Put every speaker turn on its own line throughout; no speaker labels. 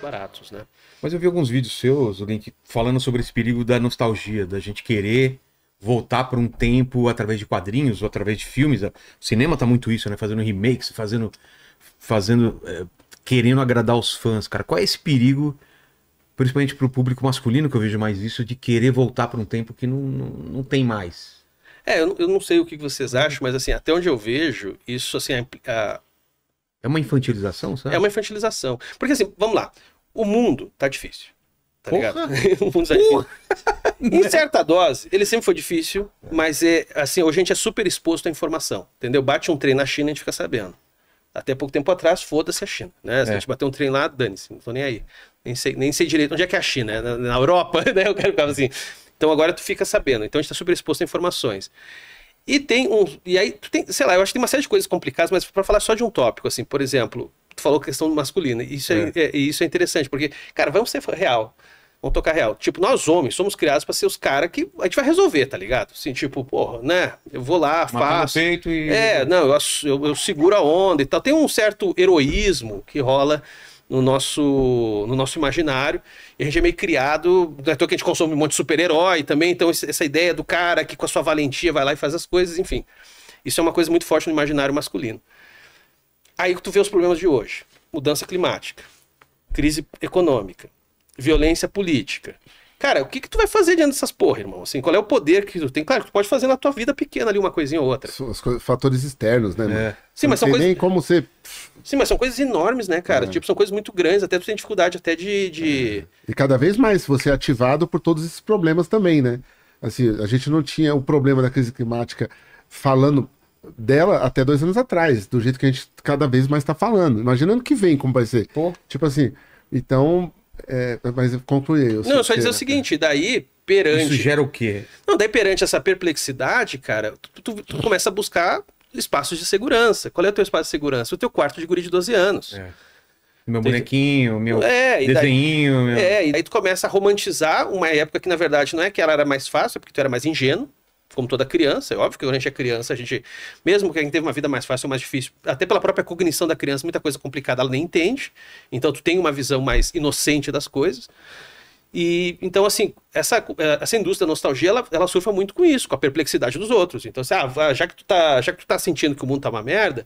baratos, né?
Mas eu vi alguns vídeos seus, Link, falando sobre esse perigo da nostalgia, da gente querer voltar para um tempo através de quadrinhos ou através de filmes. O cinema tá muito isso, né? Fazendo remakes, querendo agradar os fãs, cara. Qual é esse perigo, principalmente pro público masculino, que eu vejo mais isso, de querer voltar para um tempo que não tem mais?
Eu não sei o que vocês acham, mas assim, até onde eu vejo, isso assim,
É uma infantilização, sabe?
é uma infantilização. Porque assim, vamos lá, o mundo tá difícil, tá ligado?
Porra!
O mundo tá difícil. Em certa dose, ele sempre foi difícil, mas assim, hoje a gente é super exposto à informação, entendeu? Bate um trem na China, a gente fica sabendo. Até pouco tempo atrás, foda-se a China, né? Se a gente bater um trem lá, dane-se, não tô nem aí. Nem sei direito onde é que é a China, né? Na Europa, né? Eu quero ficar assim. Então agora tu fica sabendo. Então a gente tá super exposto a informações. E aí, tu tem, sei lá, eu acho que tem uma série de coisas complicadas, mas para falar só de um tópico, assim, por exemplo, tu falou questão masculina. Isso é interessante, porque, cara, vamos ser real. Vamos tocar real. Tipo, nós homens somos criados pra ser os caras que a gente vai resolver, tá ligado? Assim, tipo, porra, né? Eu vou lá, faço.
Peito e...
Não, eu seguro a onda e tal. Tem um certo heroísmo que rola no nosso imaginário. E a gente é meio criado. Não é à toa que a gente consome um monte de super-herói também. Então, essa ideia do cara que com a sua valentia vai lá e faz as coisas, enfim. Isso é uma coisa muito forte no imaginário masculino. Aí tu vê os problemas de hoje: mudança climática, crise econômica, violência política. Cara, o que tu vai fazer diante dessas porra, irmão? Assim, qual é o poder que tu tem? Claro que tu pode fazer na tua vida pequena ali uma coisinha ou outra.
Fatores externos, né, mano?
Sim, mas são
tem
coisas...
nem como você...
Sim, mas são coisas enormes, né, cara? Tipo, são coisas muito grandes, até tu tem dificuldade até de...
E cada vez mais você é ativado por todos esses problemas também, né? Assim, a gente não tinha o problema da crise climática falando dela até 2 anos atrás, do jeito que a gente cada vez mais tá falando. Imagina ano que vem como vai ser.
Pô.
Tipo assim, então... mas concluí.
Não, eu só ia dizer o seguinte, daí perante...
Isso gera o quê?
Não, daí perante essa perplexidade, cara, tu começa a buscar espaços de segurança. Qual é o teu espaço de segurança? O teu quarto de guri de 12 anos.
Meu bonequinho, meu
e
desenhinho.
E aí tu começa a romantizar uma época que, na verdade, não é que ela era mais fácil, é porque tu era mais ingênuo, como toda criança. É óbvio que quando a gente é criança, a gente, mesmo que a gente teve uma vida mais fácil ou mais difícil, até pela própria cognição da criança, muita coisa complicada ela nem entende. Então tu tem uma visão mais inocente das coisas. E então, assim, essa indústria da nostalgia, ela surfa muito com isso, com a perplexidade dos outros. Então, assim, já que tu tá sentindo que o mundo tá uma merda,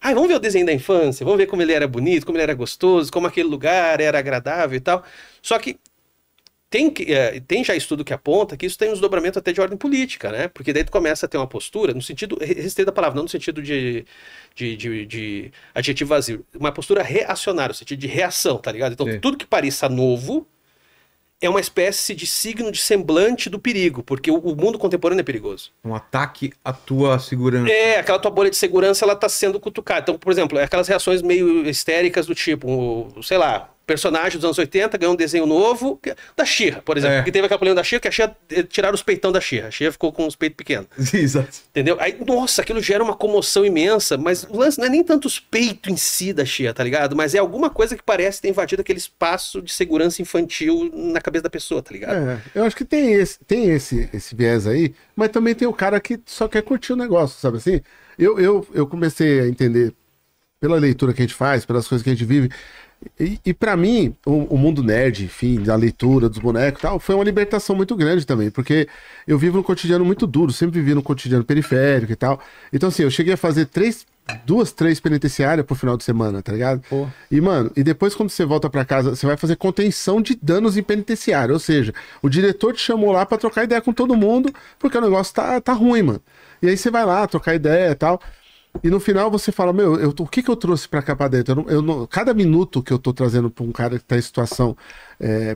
vamos ver o desenho da infância, vamos ver como ele era bonito, como ele era gostoso, como aquele lugar era agradável e tal. Só que tem já estudo que aponta que isso tem um desdobramento até de ordem política, né? Porque daí tu começa a ter uma postura, no sentido restrito da palavra, não no sentido de adjetivo vazio, uma postura reacionária, no sentido de reação, tá ligado? Então, tudo que pareça novo é uma espécie de signo de semblante do perigo, porque o mundo contemporâneo é perigoso.
Um ataque à tua segurança.
Aquela tua bolha de segurança, ela tá sendo cutucada. Então, por exemplo, aquelas reações meio histéricas do tipo, sei lá, personagem dos anos 80 ganhou um desenho novo da She-Ra, por exemplo. Porque teve aquela polêmica da She-Ra, que a She-Ra tiraram os peitão da She-Ra. A She-Ra ficou com os peitos pequenos.
Exato.
Entendeu? Aí, nossa, aquilo gera uma comoção imensa, mas o lance não é nem tanto os peitos em si da She-Ra, tá ligado? Mas é alguma coisa que parece ter invadido aquele espaço de segurança infantil na cabeça da pessoa, tá ligado?
Eu acho que tem esse viés aí, mas também tem o cara que só quer curtir o negócio, sabe assim? Eu comecei a entender, pela leitura que a gente faz, pelas coisas que a gente vive, e para mim, o mundo nerd, enfim, da leitura, dos bonecos e tal, foi uma libertação muito grande também, porque eu vivo num cotidiano muito duro, sempre vivi num cotidiano periférico e tal. Então, assim, eu cheguei a fazer 2, 3 penitenciárias por final de semana, tá ligado?
Pô.
E, mano, e depois quando você volta pra casa, você vai fazer contenção de danos em penitenciário, ou seja, o diretor te chamou lá pra trocar ideia com todo mundo, porque o negócio tá ruim, mano. E aí você vai lá trocar ideia e tal. E no final você fala, o que eu trouxe pra cá pra dentro? Cada minuto que eu tô trazendo pra um cara que tá em situação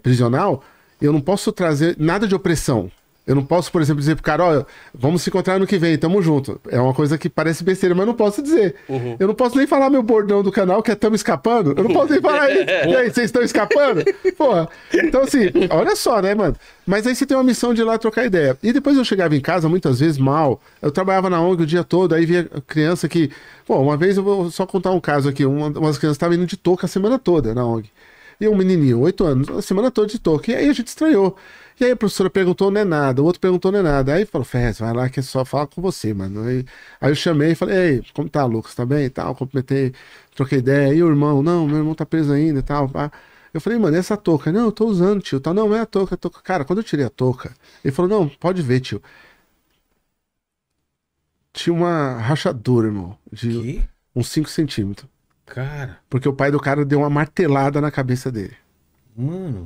prisional, eu não posso trazer nada de opressão. Eu não posso, por exemplo, dizer pro cara, ó, vamos se encontrar ano que vem, tamo junto. É uma coisa que parece besteira, mas eu não posso dizer.
Uhum.
Eu não posso nem falar meu bordão do canal, que é tamo escapando. Eu não posso nem falar isso. E aí, vocês estão escapando? Porra. Então, assim, olha só, né, mano? Mas aí você tem uma missão de ir lá trocar ideia. E depois eu chegava em casa, muitas vezes, mal. Eu trabalhava na ONG o dia todo, aí via criança que... Pô, uma vez eu vou só contar um caso aqui. Umas crianças estavam indo de touca a semana toda na ONG. E um menininho, 8 anos, a semana toda de touca. E aí a gente estranhou. E aí a professora perguntou, não é nada. O outro perguntou, não é nada. Aí falou, Ferrez, vai lá que é só falar com você, mano. Aí eu chamei e falei, ei, como tá, Lucas? Tá bem e tal? Cumprimentei, troquei ideia. E o irmão? Não, meu irmão tá preso ainda e tal. Pá. Eu falei, mano, e essa touca? Não, eu tô usando, tio. Tá, não, é a touca, Cara, quando eu tirei a touca, ele falou, não, pode ver, tio. Tinha uma rachadura, irmão, de
Que?
uns 5 centímetros.
Cara,
Porque o pai do cara deu uma martelada na cabeça dele.
mano.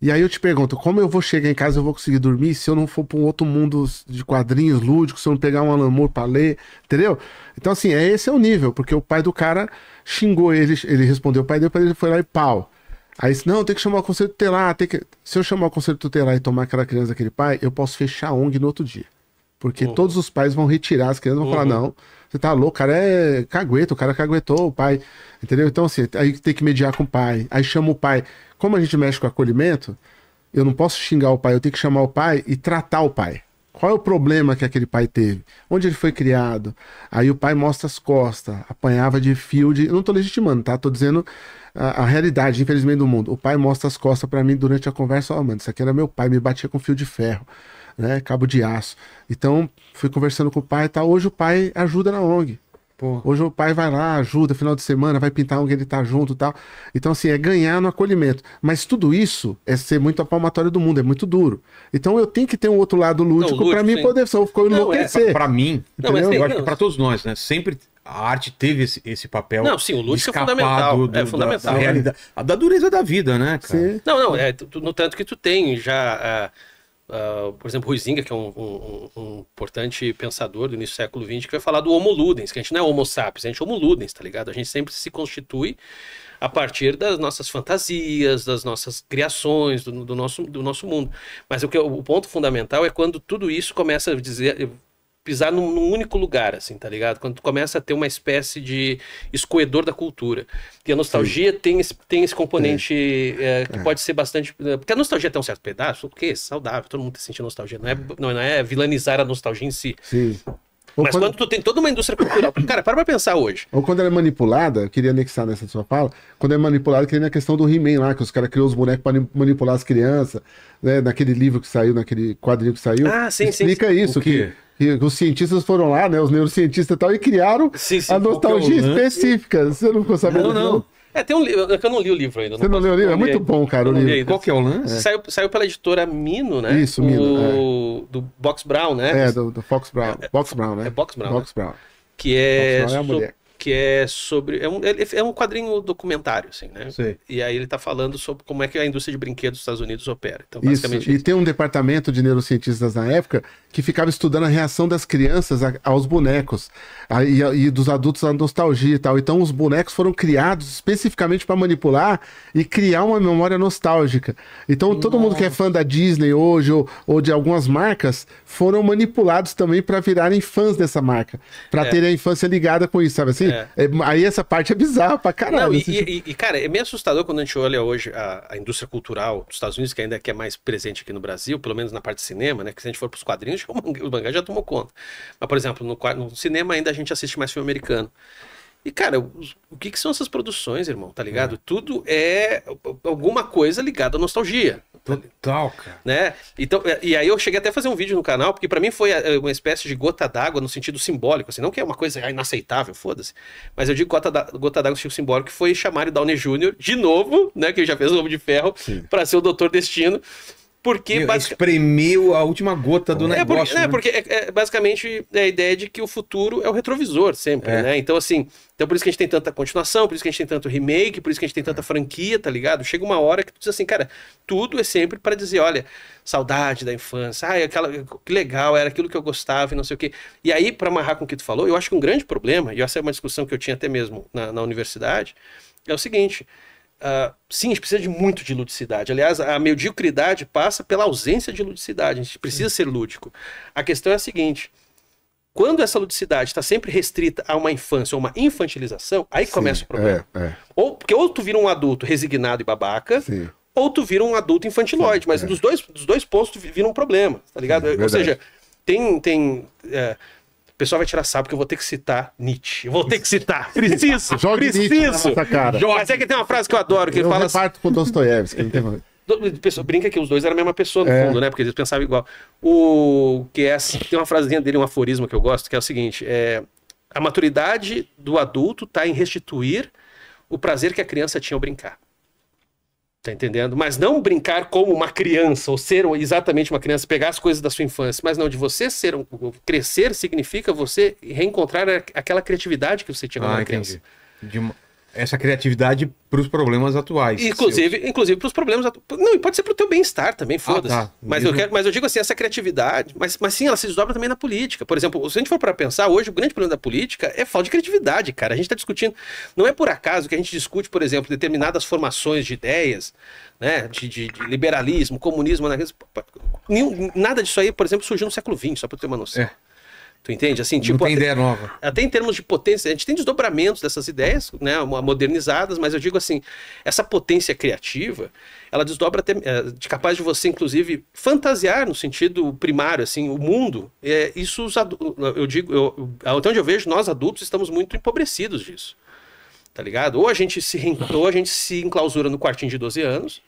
E aí eu te pergunto, como eu vou chegar em casa e eu vou conseguir dormir se eu não for pra um outro mundo de quadrinhos lúdicos, se eu não pegar um Alan Moore pra ler, entendeu? Então assim, esse é o nível, porque o pai do cara xingou ele respondeu o pai dele, ele foi lá e pau. Aí disse, não, tem que chamar o conselho tutelar, se eu chamar o conselho tutelar e tomar aquela criança daquele pai, eu posso fechar a ONG no outro dia. Porque todos os pais vão retirar as crianças, vão falar, não, você tá louco, o cara é cagueta, o cara caguetou o pai, entendeu? Então assim, aí tem que mediar com o pai, aí chama o pai. Como a gente mexe com acolhimento, eu não posso xingar o pai, eu tenho que chamar o pai e tratar o pai. Qual é o problema que aquele pai teve? Onde ele foi criado? Aí o pai mostra as costas, apanhava de fio de... Eu não tô legitimando, tá? Tô dizendo a realidade, infelizmente, do mundo. O pai mostra as costas pra mim durante a conversa. Ó, mano, isso aqui era meu pai, me batia com fio de ferro, né? Cabo de aço. Então, fui conversando com o pai e tal. Hoje o pai ajuda na ONG.
Pô.
Hoje o pai vai lá, ajuda, final de semana, vai pintar onde ele tá junto e tal. Então, assim, é ganhar no acolhimento. Mas tudo isso é ser muito a palmatória do mundo, é muito duro. Então eu tenho que ter um outro lado lúdico pra mim poder só enlouquecer.
Pra mim,
Não, mas
eu acho que pra todos nós, né? Sempre a arte teve esse papel.
Não, sim, o lúdico é
escapar
fundamental.
do-
É fundamental.
Da realidade, da dureza da vida, né, cara?
Sim.
Não, no tanto que tu tem já, por exemplo, Huizinga, que é um importante pensador do início do século XX, que vai falar do Homo Ludens, que a gente não é Homo sapiens, a gente é Homo Ludens, tá ligado? A gente sempre se constitui a partir das nossas fantasias, das nossas criações, do nosso mundo. Mas o ponto fundamental é quando tudo isso começa a pisar num único lugar, assim, tá ligado? Quando tu começa a ter uma espécie de escoedor da cultura. E a nostalgia tem esse componente que pode ser bastante... Porque a nostalgia tem um certo pedaço, porque é saudável, todo mundo sente nostalgia. Não é vilanizar a nostalgia em si.
Sim. Ou
Mas quando tu tem toda uma indústria cultural... Cara, para pra pensar hoje.
Ou quando ela é manipulada, eu queria anexar nessa sua fala, quando é manipulada, que nem na questão do He-Man lá, que os caras criou os bonecos para manipular as crianças, né? Naquele livro que saiu, naquele quadrinho que saiu.
Ah, sim,
explica
sim.
isso,
O quê?
que os cientistas foram lá, né? Os neurocientistas e tal, e criaram
Sim,
a nostalgia
qual que é o lance?
específica. Você não ficou sabendo disso,
Não.
Tem um livro... Eu não li o livro ainda.
Você não leu o livro? É muito bom, cara, o
não li
livro.
ainda.
Qual que é o lance?
Saiu pela editora Mino, né?
Isso, Mino,
Do Box Brown, né?
Do Fox Brown. Box Brown, né?
É Box Brown,
Box Brown.
Que é,
Box Brown é a mulher.
que é sobre... É um quadrinho documentário, assim, né?
Sei.
E aí ele tá falando sobre como é que a indústria de brinquedos dos Estados Unidos opera. Então,
Isso,
basicamente...
e tem um departamento de neurocientistas na época que ficava estudando a reação das crianças aos bonecos e dos adultos à nostalgia e tal. Então os bonecos foram criados especificamente para manipular e criar uma memória nostálgica. Então todo mundo que é fã da Disney hoje ou de algumas marcas foram manipulados também para virarem fãs dessa marca, para terem a infância ligada com isso, sabe assim? Aí essa parte é bizarra pra caralho.
Não, cara, é meio assustador quando a gente olha hoje a indústria cultural dos Estados Unidos, que ainda é mais presente aqui no Brasil, pelo menos na parte de cinema, né? Que se a gente for pros quadrinhos, o mangá já tomou conta. Mas, por exemplo, no cinema ainda a gente assiste mais filme americano. E, cara, o que são essas produções, irmão? Tá ligado? Tudo é alguma coisa ligada à nostalgia.
Total, cara.
Né? Então, e aí eu cheguei até a fazer um vídeo no canal, porque pra mim foi uma espécie de gota d'água no sentido simbólico, assim, não que é uma coisa inaceitável, foda-se, mas eu digo gota d'água no sentido simbólico, que foi chamar o Downey Jr. de novo, né, que ele já fez o Homem de Ferro, pra ser o Doutor Destino, porque...
Espremeu a última gota do negócio. Né?
Porque basicamente a ideia de que o futuro é o retrovisor sempre, né? Então, assim, por isso que a gente tem tanta continuação, por isso que a gente tem tanto remake, por isso que a gente tem tanta franquia, tá ligado? Chega uma hora que tu diz assim, cara, tudo é sempre pra dizer, olha, saudade da infância, que legal, era aquilo que eu gostava e não sei o quê. E aí, pra amarrar com o que tu falou, eu acho que um grande problema, e essa é uma discussão que eu tinha até mesmo na universidade, é o seguinte... sim, a gente precisa de muito de ludicidade. Aliás, a mediocridade passa pela ausência de ludicidade. A gente precisa ser lúdico. A questão é a seguinte: quando essa ludicidade está sempre restrita a uma infância ou uma infantilização, aí começa o problema. Porque ou tu vira um adulto resignado e babaca, ou tu vira um adulto infantilóide. Mas dos dois pontos tu vira um problema, tá ligado? Ou seja, o pessoal vai tirar sarro porque eu vou ter que citar Nietzsche. Eu vou ter que citar. Preciso. Preciso.
Cara.
Mas é que tem uma frase que eu adoro, que ele fala assim...
com Dostoiévski.
Brinca que os dois eram a mesma pessoa, no fundo, né? Porque eles pensavam igual. Tem uma frasezinha dele, um aforismo que eu gosto, que é o seguinte: a maturidade do adulto está em restituir o prazer que a criança tinha ao brincar. Tá entendendo? Mas não brincar como uma criança, ou ser exatamente uma criança, pegar as coisas da sua infância, mas não, de você ser crescer significa você reencontrar aquela criatividade que você tinha quando era criança.
Essa criatividade para os problemas atuais.
Inclusive para os problemas atuais. Não, e pode ser para o teu bem-estar também, foda-se.
Tá.
Mas eu digo assim, essa criatividade, mas sim, ela se desdobra também na política. Por exemplo, se a gente for para pensar, hoje o grande problema da política é falta de criatividade, cara. A gente está discutindo, não é por acaso que a gente discute, por exemplo, determinadas formações de ideias, né, de liberalismo, comunismo, anarquismo. Nada disso aí, por exemplo, surgiu no século XX, só para ter uma noção. Tu entende? Assim, tipo,
não tem ideia nova.
Até em termos de potência, a gente tem desdobramentos dessas ideias, né, modernizadas, mas eu digo assim, essa potência criativa, ela desdobra até, capaz de você, inclusive, fantasiar no sentido primário, assim, o mundo. Isso, eu digo, até onde eu vejo, nós adultos estamos muito empobrecidos disso, tá ligado? Ou a gente se enclausura no quartinho de 12 anos,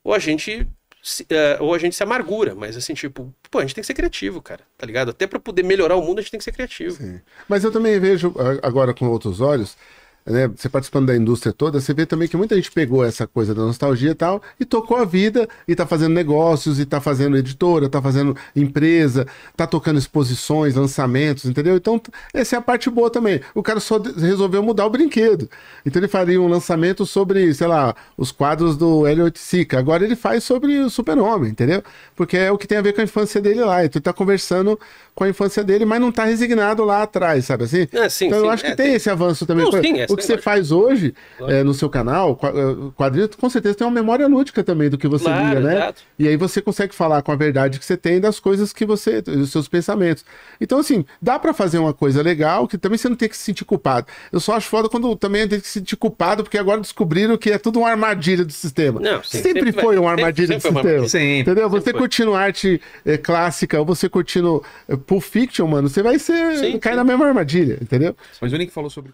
ou a gente se amargura, mas assim, tipo, pô, a gente tem que ser criativo, cara, tá ligado? Até pra poder melhorar o mundo, a gente tem que ser criativo.
Sim. Mas eu também vejo, agora com outros olhos, né, você participando da indústria toda, você vê também que muita gente pegou essa coisa da nostalgia e tal, e tocou a vida, e tá fazendo negócios, e tá fazendo editora, tá fazendo empresa, tá tocando exposições, lançamentos, entendeu? Então, essa é a parte boa também. O cara só resolveu mudar o brinquedo. Então ele faria um lançamento sobre, sei lá, os quadros do Elliot Sica. Agora ele faz sobre o Super-Homem, entendeu? Porque é o que tem a ver com a infância dele lá. Então ele tá conversando com a infância dele, mas não tá resignado lá atrás, sabe assim?
Sim,
então eu acho que tem esse avanço também.
Não, sim,
o que você faz hoje no seu canal, quadrinho, com certeza tem uma memória lúdica também do que você lia, né?
Exato.
E aí você consegue falar com a verdade que você tem das coisas que você, dos seus pensamentos. Então, assim, dá pra fazer uma coisa legal que também você não tem que se sentir culpado. Eu só acho foda quando também tem que se sentir culpado, porque agora descobriram que é tudo uma armadilha do sistema.
Não,
sempre foi uma armadilha do sistema. Entendeu? Você curtindo arte clássica, ou você curtindo Pulp Fiction, mano, você vai cair na mesma armadilha, entendeu?
Mas o Nick falou sobre